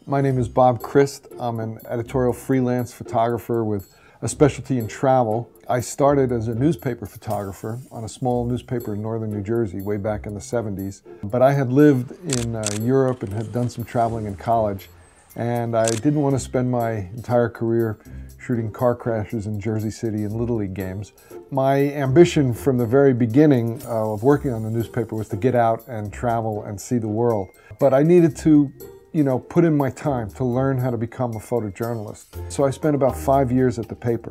My name is Bob Krist. I'm an editorial freelance photographer with a specialty in travel. I started as a newspaper photographer on a small newspaper in northern New Jersey way back in the 70s. But I had lived in Europe and had done some traveling in college, and I didn't want to spend my entire career shooting car crashes in Jersey City and Little League games. My ambition from the very beginning of working on the newspaper was to get out and travel and see the world. But I needed to put in my time to learn how to become a photojournalist. So I spent about 5 years at the paper.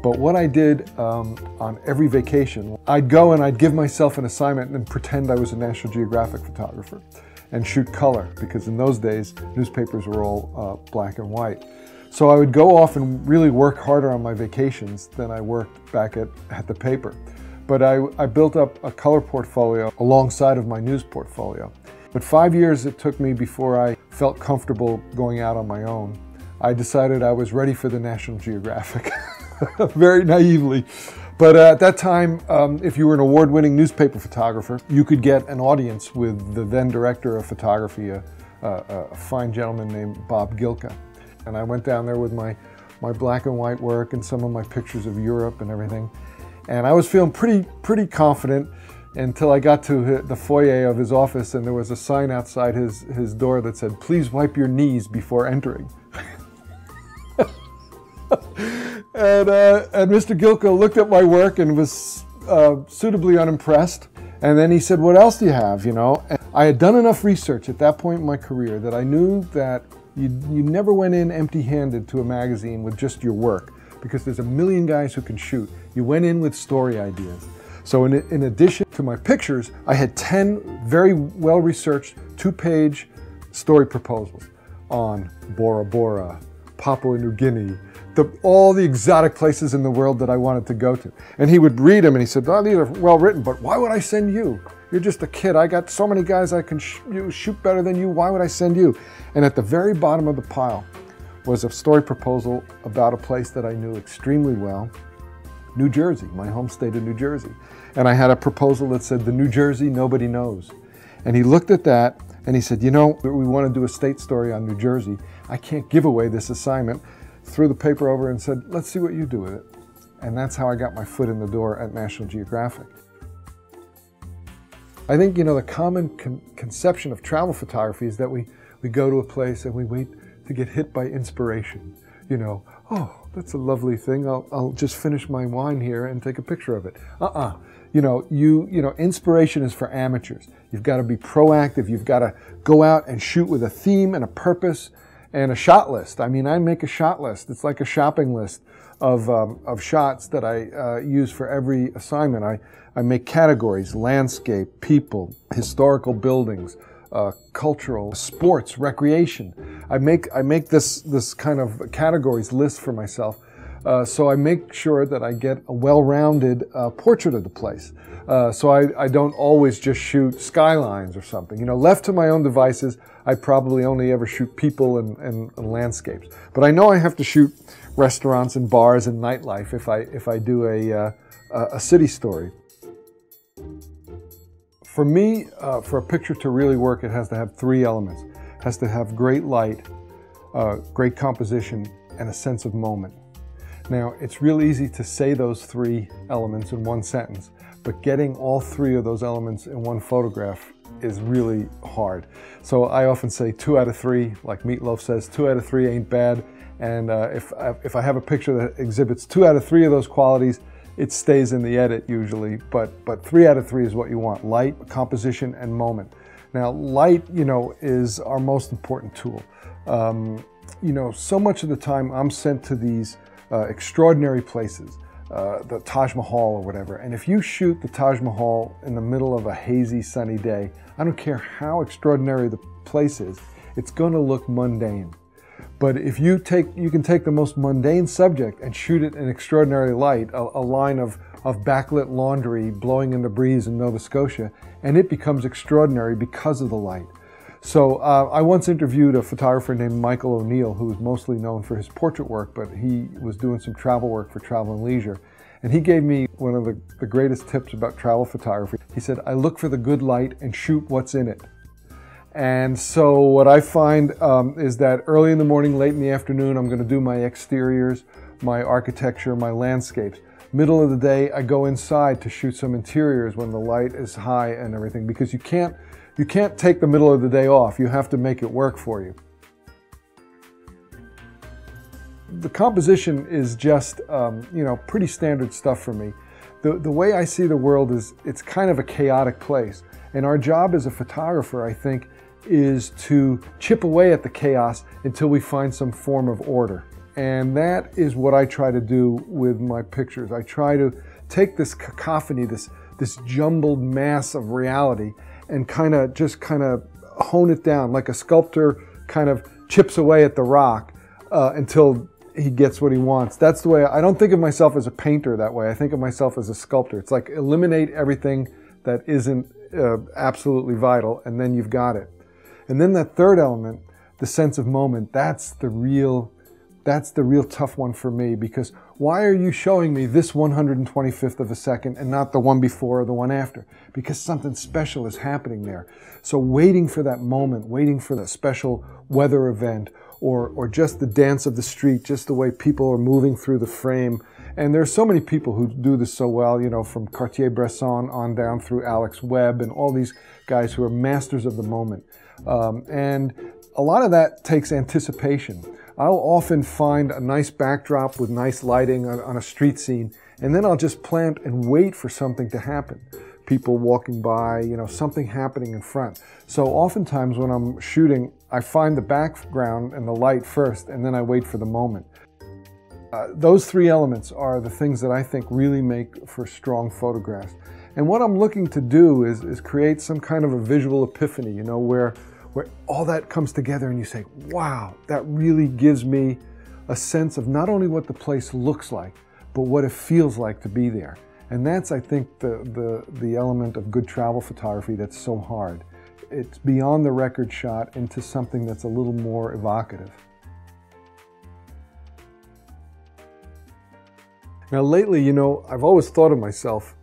But what I did on every vacation, I'd go and I'd give myself an assignment and pretend I was a National Geographic photographer and shoot color, because in those days, newspapers were all black and white. So I would go off and really work harder on my vacations than I worked back at the paper. But I built up a color portfolio alongside of my news portfolio. But 5 years it took me before I felt comfortable going out on my own. I decided I was ready for the National Geographic, very naively. But at that time, if you were an award-winning newspaper photographer, you could get an audience with the then director of photography, a fine gentleman named Bob Gilka. And I went down there with my black and white work and some of my pictures of Europe and everything. And I was feeling pretty confident until I got to the foyer of his office, and there was a sign outside his door that said, "Please wipe your knees before entering." And Mr. Gilka looked at my work and was suitably unimpressed. And then he said, "What else do you have?" And I had done enough research at that point in my career that I knew that you never went in empty-handed to a magazine with just your work, because there's a million guys who can shoot. You went in with story ideas. So in addition to my pictures, I had 10 very well-researched 2-page story proposals on Bora Bora, Papua New Guinea, all the exotic places in the world that I wanted to go to. And he would read them and he said, "Oh, these are well written, but why would I send you? You're just a kid. I got so many guys I can shoot better than you. Why would I send you?" And at the very bottom of the pile was a story proposal about a place that I knew extremely well, New Jersey, my home state of New Jersey. And I had a proposal that said, "The New Jersey nobody knows." And he looked at that and he said, "We want to do a state story on New Jersey. I can't give away this assignment." Threw the paper over and said, "Let's see what you do with it." And that's how I got my foot in the door at National Geographic. I think, the common conception of travel photography is that we go to a place and we wait to get hit by inspiration. "Oh, that's a lovely thing. I'll just finish my wine here and take a picture of it." Inspiration is for amateurs. You've got to be proactive. You've got to go out and shoot with a theme and a purpose and a shot list. I make a shot list. It's like a shopping list of shots that I use for every assignment. I make categories: landscape, people, historical buildings, cultural, sports, recreation. I make this kind of categories list for myself. So I make sure that I get a well-rounded portrait of the place. So I don't always just shoot skylines or something. Left to my own devices, I probably only ever shoot people and landscapes. But I know I have to shoot restaurants and bars and nightlife if I do a city story. For me, for a picture to really work, it has to have 3 elements. It has to have great light, great composition, and a sense of moment. Now, it's real easy to say those 3 elements in one sentence, but getting all 3 of those elements in one photograph is really hard. So I often say 2 out of 3, like Meatloaf says, 2 out of 3 ain't bad. And if I have a picture that exhibits 2 out of 3 of those qualities, it stays in the edit usually, but 3 out of 3 is what you want: light, composition, and moment. Now, light, is our most important tool. So much of the time I'm sent to these extraordinary places, the Taj Mahal or whatever. And if you shoot the Taj Mahal in the middle of a hazy, sunny day, I don't care how extraordinary the place is, it's going to look mundane. But if you can take the most mundane subject and shoot it in extraordinary light, a line of backlit laundry blowing in the breeze in Nova Scotia, and it becomes extraordinary because of the light. So I once interviewed a photographer named Michael O'Neill, who was mostly known for his portrait work, but he was doing some travel work for Travel and Leisure. And he gave me one of the greatest tips about travel photography. He said, "I look for the good light and shoot what's in it." And so what I find is that early in the morning, late in the afternoon, I'm going to do my exteriors, my architecture, my landscapes. Middle of the day, I go inside to shoot some interiors when the light is high and everything, because you can't take the middle of the day off. You have to make it work for you. The composition is just, pretty standard stuff for me. The way I see the world is it's kind of a chaotic place. And our job as a photographer, I think, is to chip away at the chaos until we find some form of order. And that is what I try to do with my pictures. I try to take this cacophony, this jumbled mass of reality, and kind of hone it down like a sculptor kind of chips away at the rock until he gets what he wants. That's the way I don't think of myself as a painter that way. I think of myself as a sculptor. It's like eliminate everything that isn't absolutely vital, and then you've got it. And then that third element, the sense of moment, that's the real tough one for me, because why are you showing me this 125th of a second and not the one before or the one after? Because something special is happening there. So waiting for that moment, waiting for the special weather event, or just the dance of the street, just the way people are moving through the frame. And there's so many people who do this so well, from Cartier-Bresson on down through Alex Webb and all these guys who are masters of the moment. And a lot of that takes anticipation. I'll often find a nice backdrop with nice lighting on a street scene, and then I'll just plant and wait for something to happen. People walking by, something happening in front. So oftentimes when I'm shooting, I find the background and the light first, and then I wait for the moment. Those three elements are the things that I think really make for strong photographs. And what I'm looking to do is create some kind of a visual epiphany, where all that comes together and you say, wow, that really gives me a sense of not only what the place looks like, but what it feels like to be there. And that's, I think, the element of good travel photography that's so hard. It's beyond the record shot into something that's a little more evocative. Now lately, I've always thought of myself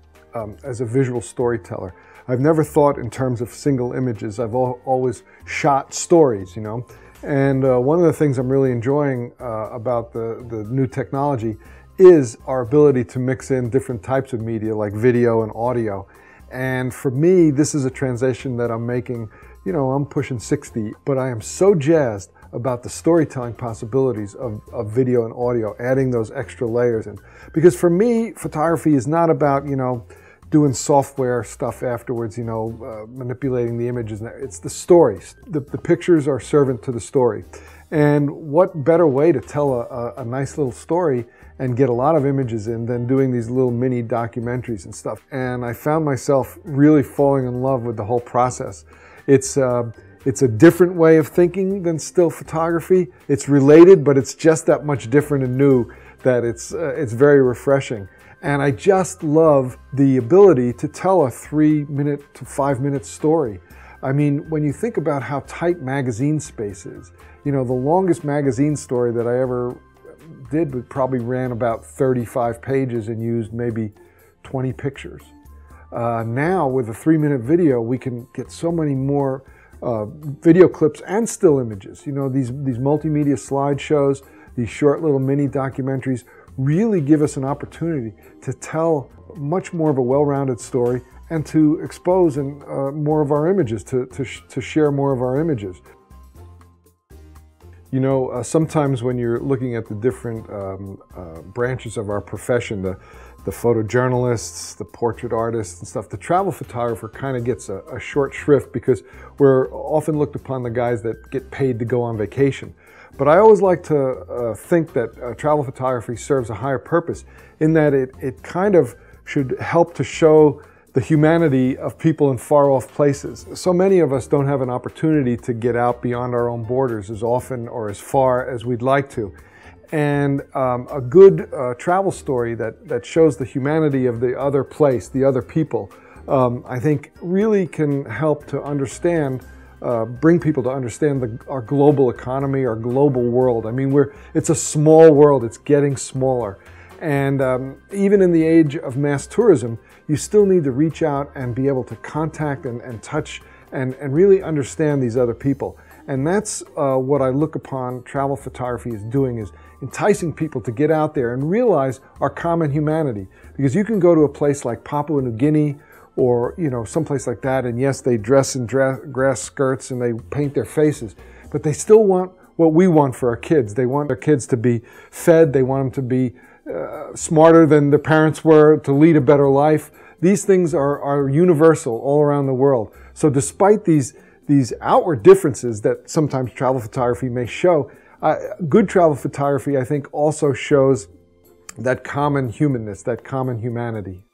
as a visual storyteller. I've never thought in terms of single images. I've always shot stories, And one of the things I'm really enjoying about the new technology is our ability to mix in different types of media like video and audio. And for me, this is a transition that I'm making. I'm pushing 60, but I am so jazzed about the storytelling possibilities of video and audio, adding those extra layers in. Because for me, photography is not about, doing software stuff afterwards, manipulating the images. It's the stories. The pictures are servant to the story. And what better way to tell a nice little story and get a lot of images in than doing these little mini documentaries and stuff. And I found myself really falling in love with the whole process. It's a different way of thinking than still photography. It's related, but it's just that much different and new that it's very refreshing. And I just love the ability to tell a 3-minute to 5-minute story. I mean, when you think about how tight magazine space is, the longest magazine story that I ever did probably ran about 35 pages and used maybe 20 pictures. Now with a 3-minute video, we can get so many more video clips and still images. These multimedia slideshows, these short little mini documentaries really give us an opportunity to tell much more of a well-rounded story and to expose more of our images, to share more of our images. Sometimes when you're looking at the different branches of our profession, the photojournalists, the portrait artists and stuff, the travel photographer kind of gets a short shrift because we're often looked upon the guys that get paid to go on vacation. But I always like to think that travel photography serves a higher purpose in that it kind of should help to show the humanity of people in far-off places. So many of us don't have an opportunity to get out beyond our own borders as often or as far as we'd like to. And a good travel story that shows the humanity of the other place, the other people, I think really can help to understand, bring people to understand our global economy, our global world. I mean, it's a small world, it's getting smaller. And even in the age of mass tourism, you still need to reach out and be able to contact and touch and really understand these other people. And that's what I look upon travel photography as doing, is enticing people to get out there and realize our common humanity. Because you can go to a place like Papua New Guinea or someplace like that, and yes, they dress in grass skirts and they paint their faces, but they still want what we want for our kids. They want their kids to be fed, they want them to be smarter than their parents were, to lead a better life. These things are universal all around the world. So despite these outward differences that sometimes travel photography may show, good travel photography, I think, also shows that common humanness, that common humanity.